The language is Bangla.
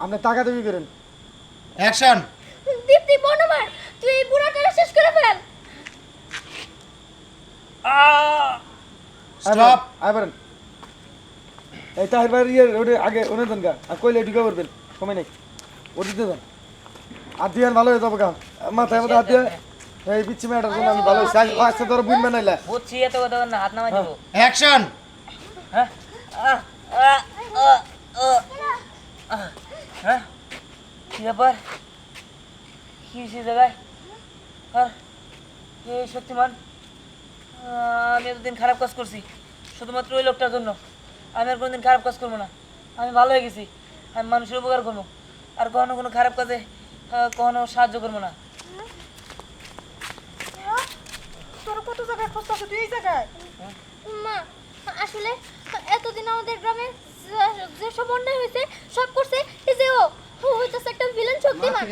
আপনি টাকা দেবি করেন। অ্যাকশন। দীপ্তি বোন আমার, তুই এই বুড়াটাকে শেষ করে ফেল। স্টপ। আয় পারেন। এই তাহির ভাই ইয়ে ওটা আগে ওনে দেন গা, আর কইলে ঢুকে করবেন, সময় নেই, ওটা দিতে দেন। আর দিয়ে ভালো হয়ে যাবো গা, মাথায় মধ্যে হাত দিয়ে এই বিচ্ছি মেয়েটার জন্য আমি ভালো হয়েছি। আজকে তোর বুন বানাইলা। বুঝছি এত কথা বল না, হাত নামাই দিব। অ্যাকশন। হ্যাঁ হ্যাঁ কি ব্যাপার, কি হয়েছে জায়গায়? আর এই শক্তিমান, আমি এতদিন খারাপ কাজ করছি শুধুমাত্র ওই লোকটার জন্য। আমি আর কোনোদিন খারাপ কাজ করবো না, আমি ভালো হয়ে গেছি। আমি মানুষের উপকার করবো, আর কখনো কোনো খারাপ কাজে কখনো সাহায্য করবো না। তোর কত জায়গায় খোঁজ পাচ্ছ তুই এই জায়গায়? মা, আসলে এতদিন আমাদের গ্রামে যে সব অন্যায় হয়েছে সব করছে এই যে ও হইতেছে একটা ভিলেন শক্তিমান।